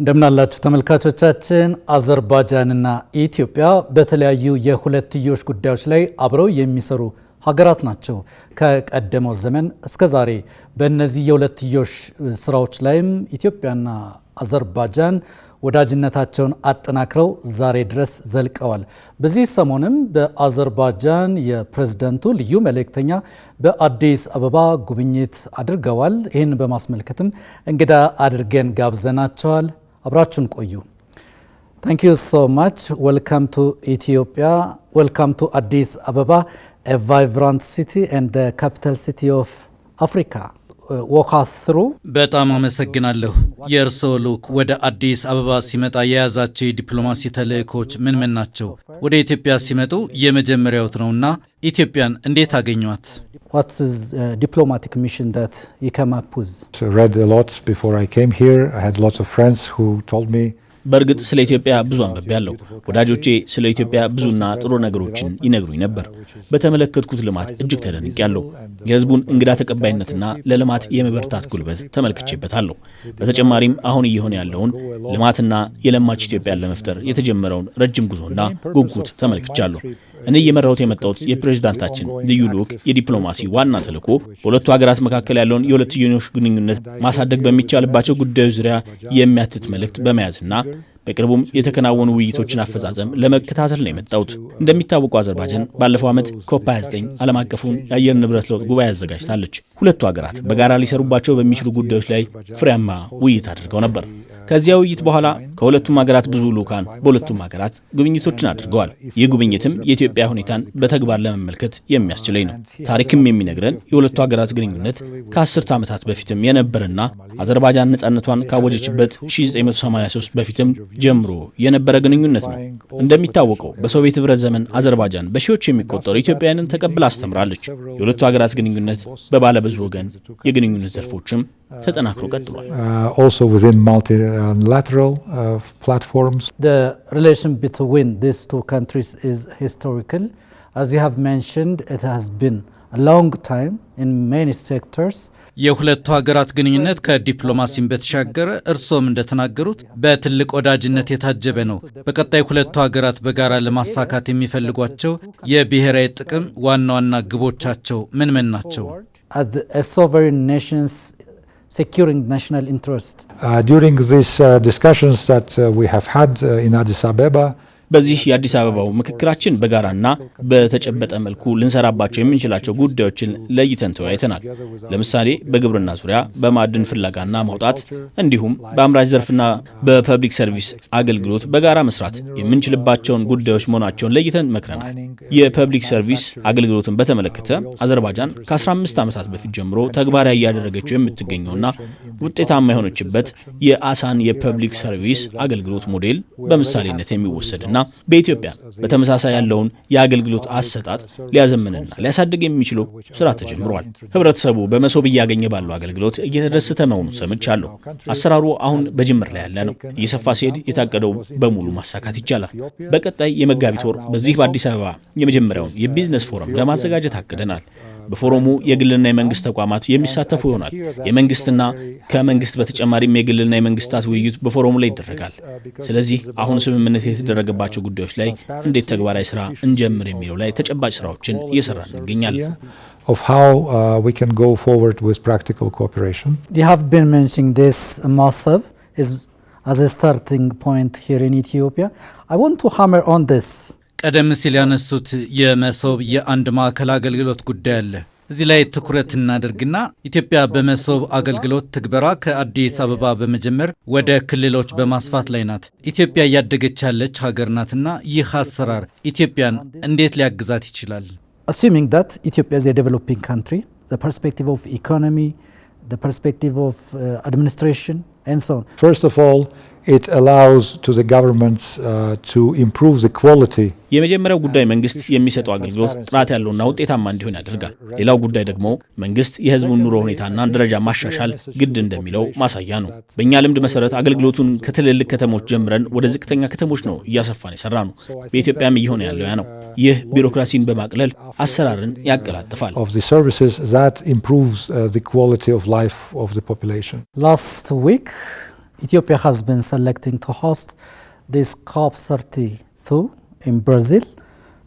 እንደምናላችሁ ተመልካቾቻችን አዘርባይጃንና ኢትዮጵያ በተለያዩ የሁለትዮሽ ጉዳዮች ላይ አብረው የሚሰሩ ሀገራት ናቸው። ከቀደመው ዘመን እስከ ዛሬ በእነዚህ የሁለትዮሽ ስራዎች ላይም ኢትዮጵያና አዘርባይጃን ወዳጅነታቸውን አጠናክረው ዛሬ ድረስ ዘልቀዋል። በዚህ ሰሞንም በአዘርባይጃን የፕሬዝዳንቱ ልዩ መልእክተኛ በአዲስ አበባ ጉብኝት አድርገዋል። ይህን በማስመልከትም እንግዳ አድርገን ጋብዘናቸዋል። አብራችሁን ቆዩ። Thank you so much. Welcome to Ethiopia. Welcome to Addis Ababa, a vibrant city and the capital city of Africa. Walk us through. በጣም አመሰግናለሁ። የእርስዎ ልዑክ ወደ አዲስ አበባ ሲመጣ የያዛቸው የዲፕሎማሲ ተልእኮች ምን ናቸው? ወደ ኢትዮጵያ ሲመጡ የመጀመሪያዎት ነውና ኢትዮጵያን እንዴት አገኟት? What is diplomatic mission that you came up with? I read a lot before I came here. I had lots of friends who told me. በእርግጥ ስለ ኢትዮጵያ ብዙ አንብቤያለሁ። ወዳጆቼ ስለ ኢትዮጵያ ብዙና ጥሩ ነገሮችን ይነግሩኝ ነበር። በተመለከትኩት ልማት እጅግ ተደንቄያለሁ። የሕዝቡን እንግዳ ተቀባይነትና ለልማት የመበርታት ጉልበት ተመልክቼበታለሁ። በተጨማሪም አሁን እየሆነ ያለውን ልማትና የለማች ኢትዮጵያን ለመፍጠር የተጀመረውን ረጅም ጉዞና ጉጉት ተመልክቻለሁ። እኔ እየመራሁት የመጣሁት የፕሬዝዳንታችን ልዩ ልዑክ የዲፕሎማሲ ዋና ተልዕኮ በሁለቱ ሀገራት መካከል ያለውን የሁለትዮሽ ግንኙነት ማሳደግ በሚቻልባቸው ጉዳዮች ዙሪያ የሚያትት መልእክት በመያዝና በቅርቡም የተከናወኑ ውይይቶችን አፈጻጸም ለመከታተል ነው የመጣሁት። እንደሚታወቀው አዘርባይጃን ባለፈው ዓመት ኮፕ 29 ዓለም አቀፉን የአየር ንብረት ለውጥ ጉባኤ አዘጋጅታለች። ሁለቱ ሀገራት በጋራ ሊሰሩባቸው በሚችሉ ጉዳዮች ላይ ፍሬያማ ውይይት አድርገው ነበር። ከዚያ ውይይት በኋላ ከሁለቱም ሀገራት ብዙ ልዑካን በሁለቱም ሀገራት ጉብኝቶችን አድርገዋል። ይህ ጉብኝትም የኢትዮጵያ ሁኔታን በተግባር ለመመልከት የሚያስችለኝ ነው። ታሪክም የሚነግረን የሁለቱ ሀገራት ግንኙነት ከ10 ዓመታት በፊትም የነበረና አዘርባይጃን ነጻነቷን ካወጀችበት 1983 በፊትም ጀምሮ የነበረ ግንኙነት ነው። እንደሚታወቀው በሶቪየት ህብረት ዘመን አዘርባይጃን በሺዎች የሚቆጠሩ ኢትዮጵያውያንን ተቀብላ አስተምራለች። የሁለቱ ሀገራት ግንኙነት በባለብዙ ወገን የግንኙነት ዘርፎችም ተጠናክሮ ቀጥሏል። Also within multilateral platforms. The relation between these two countries is historical. As you have mentioned, it has been a long time in many sectors. የሁለቱ ሀገራት ግንኙነት ከዲፕሎማሲም በተሻገረ እርሶም እንደተናገሩት በትልቅ ወዳጅነት የታጀበ ነው። በቀጣይ ሁለቱ ሀገራት በጋራ ለማሳካት የሚፈልጓቸው የብሔራዊ ጥቅም ዋና ዋና ግቦቻቸው ምን ናቸው? As a sovereign nations securing national interest. During these discussions that we have had in Addis Ababa, በዚህ የአዲስ አበባው ምክክራችን በጋራና በተጨበጠ መልኩ ልንሰራባቸው የምንችላቸው ጉዳዮችን ለይተን ተወያይተናል። ለምሳሌ በግብርና ዙሪያ በማዕድን ፍለጋና ማውጣት እንዲሁም በአምራች ዘርፍና በፐብሊክ ሰርቪስ አገልግሎት በጋራ መስራት የምንችልባቸውን ጉዳዮች መሆናቸውን ለይተን መክረናል። የፐብሊክ ሰርቪስ አገልግሎትን በተመለከተ አዘርባይጃን ከ15 ዓመታት በፊት ጀምሮ ተግባራዊ እያደረገችው የምትገኘውና ውጤታማ የሆነችበት የአሳን የፐብሊክ ሰርቪስ አገልግሎት ሞዴል በምሳሌነት የሚወሰድና በኢትዮጵያ በተመሳሳይ ያለውን የአገልግሎት አሰጣጥ ሊያዘምንና ሊያሳድግ የሚችሉ ስራ ተጀምሯል። ህብረተሰቡ በመሶብ እያገኘ ባለው አገልግሎት እየተደሰተ መሆኑን ሰምቻለሁ። አሰራሩ አሁን በጅምር ላይ ያለ ነው። እየሰፋ ሲሄድ የታቀደው በሙሉ ማሳካት ይቻላል። በቀጣይ የመጋቢት ወር በዚህ በአዲስ አበባ የመጀመሪያውን የቢዝነስ ፎረም ለማዘጋጀት አቅደናል። በፎረሙ የግልና የመንግስት ተቋማት የሚሳተፉ ይሆናል። የመንግስትና ከመንግስት በተጨማሪም የግልና የመንግስታት ውይይት በፎረሙ ላይ ይደረጋል። ስለዚህ አሁን ስምምነት የተደረገባቸው ጉዳዮች ላይ እንዴት ተግባራዊ ስራ እንጀምር የሚለው ላይ ተጨባጭ ስራዎችን እየሰራን እንገኛለን። of how we can go forward with practical cooperation. You have been mentioning this Masab is as a starting point here in Ethiopia. I want to hammer on this. ቀደም ሲል ያነሱት የመሶብ የአንድ ማዕከል አገልግሎት ጉዳይ አለ። እዚህ ላይ ትኩረት እናደርግና ኢትዮጵያ በመሶብ አገልግሎት ትግበራ ከአዲስ አበባ በመጀመር ወደ ክልሎች በማስፋት ላይ ናት። ኢትዮጵያ እያደገች ያለች ሀገር ናትና ይህ አሰራር ኢትዮጵያን እንዴት ሊያግዛት ይችላል? Assuming that Ethiopia is a developing country, the perspective of economy, the perspective of administration and so on. First of all, it allows to the governments to improve the quality. የመጀመሪያው ጉዳይ መንግስት የሚሰጠው አገልግሎት ጥራት ያለውና ውጤታማ እንዲሆን ያደርጋል። ሌላው ጉዳይ ደግሞ መንግስት የህዝቡን ኑሮ ሁኔታና ደረጃ ማሻሻል ግድ እንደሚለው ማሳያ ነው። በእኛ ልምድ መሰረት አገልግሎቱን ከትልልቅ ከተሞች ጀምረን ወደ ዝቅተኛ ከተሞች ነው እያሰፋን የሰራ ነው። በኢትዮጵያም እየሆነ ያለው ያ ነው። ይህ ቢሮክራሲን በማቅለል አሰራርን ያቀላጥፋል። Of the services that improves the quality of life of the population. Last week Ethiopia has been selecting to host this COP32 in Brazil.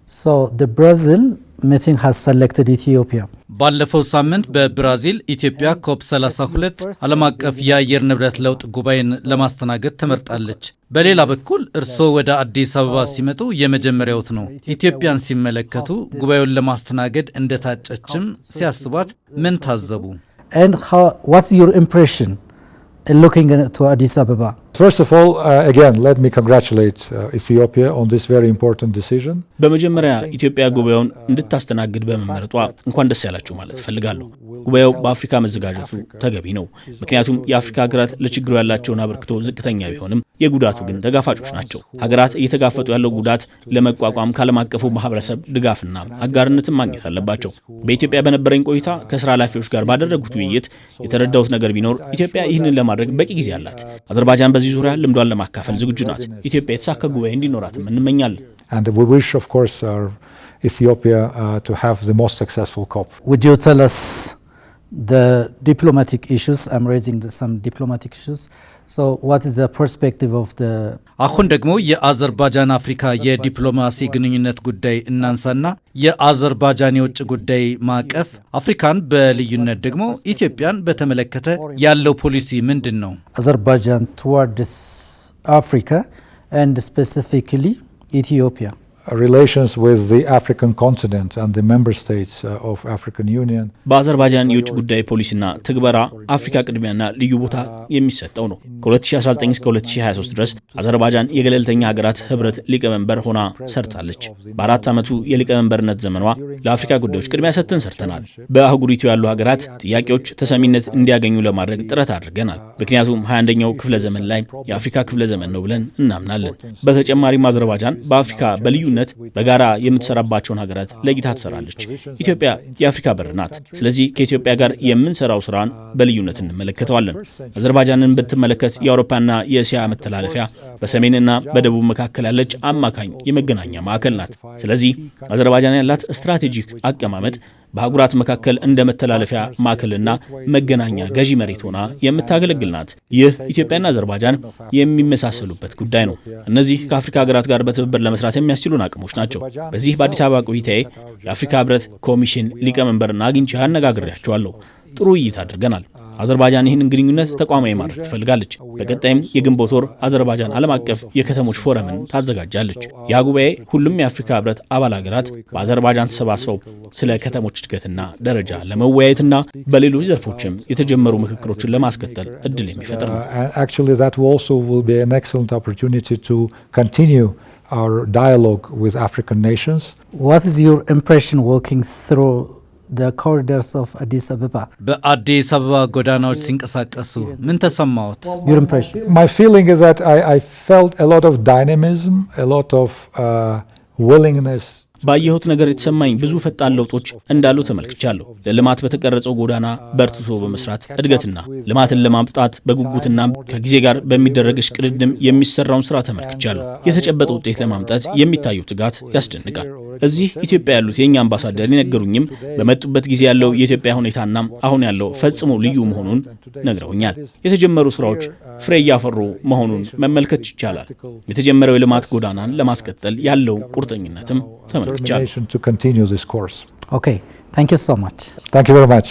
So the Brazil meeting has selected Ethiopia. ባለፈው ሳምንት በብራዚል ኢትዮጵያ ኮፕ 32 ዓለም አቀፍ የአየር ንብረት ለውጥ ጉባኤን ለማስተናገድ ተመርጣለች። በሌላ በኩል እርስዎ ወደ አዲስ አበባ ሲመጡ የመጀመሪያዎት ነው። ኢትዮጵያን ሲመለከቱ ጉባኤውን ለማስተናገድ እንደታጨችም ሲያስቧት ምን ታዘቡ? And what's your impression in looking to Addis Ababa? First of all, again, let me congratulate Ethiopia on this very important decision. በመጀመሪያ ኢትዮጵያ ጉባኤውን እንድታስተናግድ በመመረጧ እንኳን ደስ ያላችሁ ማለት ፈልጋለሁ። ጉባኤው በአፍሪካ መዘጋጀቱ ተገቢ ነው። ምክንያቱም የአፍሪካ ሀገራት ለችግሩ ያላቸውን አበርክቶ ዝቅተኛ ቢሆንም የጉዳቱ ግን ተጋፋጮች ናቸው። ሀገራት እየተጋፈጡ ያለው ጉዳት ለመቋቋም ከዓለም አቀፉ ማህበረሰብ ድጋፍና አጋርነትን ማግኘት አለባቸው። በኢትዮጵያ በነበረኝ ቆይታ ከስራ ኃላፊዎች ጋር ባደረጉት ውይይት የተረዳሁት ነገር ቢኖር ኢትዮጵያ ይህንን ለማድረግ በቂ ጊዜ አላት። አዘርባይጃን በዚህ ዙሪያ ልምዷን ለማካፈል ዝግጁ ናት። ኢትዮጵያ የተሳካ ጉባኤ እንዲኖራትም እንመኛለን። And we wish, of course, Ethiopia to have the most successful COP. Would you tell us the diplomatic issues? I'm raising some diplomatic issues. So what is the perspective of the... አሁን ደግሞ የአዘርባጃን አፍሪካ የዲፕሎማሲ ግንኙነት ጉዳይ እናንሳና የአዘርባጃን የውጭ ጉዳይ ማዕቀፍ አፍሪካን በልዩነት ደግሞ ኢትዮጵያን በተመለከተ ያለው ፖሊሲ ምንድን ነው? Azerbaijan towards Africa and specifically Ethiopia. Relations with the African continent and the member states of African Union. በአዘርባጃን የውጭ ጉዳይ ፖሊሲና ትግበራ አፍሪካ ቅድሚያና ልዩ ቦታ የሚሰጠው ነው። ከ2019 እስከ 2023 ድረስ አዘርባጃን የገለልተኛ ሀገራት ህብረት ሊቀመንበር ሆና ሰርታለች። በ4 ዓመቱ የሊቀመንበርነት ዘመኗ ለአፍሪካ ጉዳዮች ቅድሚያ ሰጥተን ሰርተናል። በአህጉሪቱ ያሉ ሀገራት ጥያቄዎች ተሰሚነት እንዲያገኙ ለማድረግ ጥረት አድርገናል። ምክንያቱም 21ኛው ክፍለ ዘመን ላይ የአፍሪካ ክፍለ ዘመን ነው ብለን እናምናለን። በተጨማሪም አዘርባጃን በአፍሪካ በልዩ በጋራ የምትሰራባቸውን ሀገራት ለይታ ትሰራለች። ኢትዮጵያ የአፍሪካ በር ናት። ስለዚህ ከኢትዮጵያ ጋር የምንሰራው ስራን በልዩነት እንመለከተዋለን። አዘርባጃንን ብትመለከት የአውሮፓና የእስያ መተላለፊያ በሰሜንና በደቡብ መካከል ያለች አማካኝ የመገናኛ ማዕከል ናት። ስለዚህ አዘርባጃን ያላት ስትራቴጂክ አቀማመጥ በአህጉራት መካከል እንደ መተላለፊያ ማዕከልና መገናኛ ገዢ መሬት ሆና የምታገለግል ናት። ይህ ኢትዮጵያና አዘርባጃን የሚመሳሰሉበት ጉዳይ ነው። እነዚህ ከአፍሪካ ሀገራት ጋር በትብብር ለመስራት የሚያስችሉን አቅሞች ናቸው። በዚህ በአዲስ አበባ ቆይታዬ የአፍሪካ ህብረት ኮሚሽን ሊቀመንበርና አግኝቼ አነጋግሬያቸዋለሁ። ጥሩ ውይይት አድርገናል። አዘርባጃን ይህንን ግንኙነት ተቋማዊ ማድረግ ትፈልጋለች። በቀጣይም የግንቦት ወር አዘርባጃን ዓለም አቀፍ የከተሞች ፎረምን ታዘጋጃለች። ያ ጉባኤ ሁሉም የአፍሪካ ህብረት አባል ሀገራት በአዘርባጃን ተሰባስበው ስለ ከተሞች እድገትና ደረጃ ለመወያየትና በሌሎች ዘርፎችም የተጀመሩ ምክክሮችን ለማስቀጠል እድል የሚፈጥር ነው። Actually, that also will be an excellent opportunity to continue our dialogue with African nations. What is your impression walking through the corridors of Addis Ababa? በአዲስ አበባ ጎዳናዎች ሲንቀሳቀሱ ምን ተሰማዎት? Your impression? My feeling is that I felt a lot of dynamism, a lot of willingness. ባየሁት ነገር የተሰማኝ ብዙ ፈጣን ለውጦች እንዳሉ ተመልክቻለሁ። ለልማት በተቀረጸው ጎዳና በርትቶ በመስራት እድገትና ልማትን ለማምጣት በጉጉትና ከጊዜ ጋር በሚደረግ እሽቅድድም የሚሰራውን ስራ ተመልክቻለሁ። የተጨበጠ ውጤት ለማምጣት የሚታየው ትጋት ያስደንቃል። እዚህ ኢትዮጵያ ያሉት የኛ አምባሳደር የነገሩኝም በመጡበት ጊዜ ያለው የኢትዮጵያ ሁኔታና አሁን ያለው ፈጽሞ ልዩ መሆኑን ነግረውኛል። የተጀመሩ ስራዎች ፍሬ እያፈሩ መሆኑን መመልከት ይቻላል። የተጀመረው የልማት ጎዳናን ለማስቀጠል ያለው ቁርጠኝነትም ተመልክቻለሁ። To continue this course. Okay, thank you so much. Thank you very much.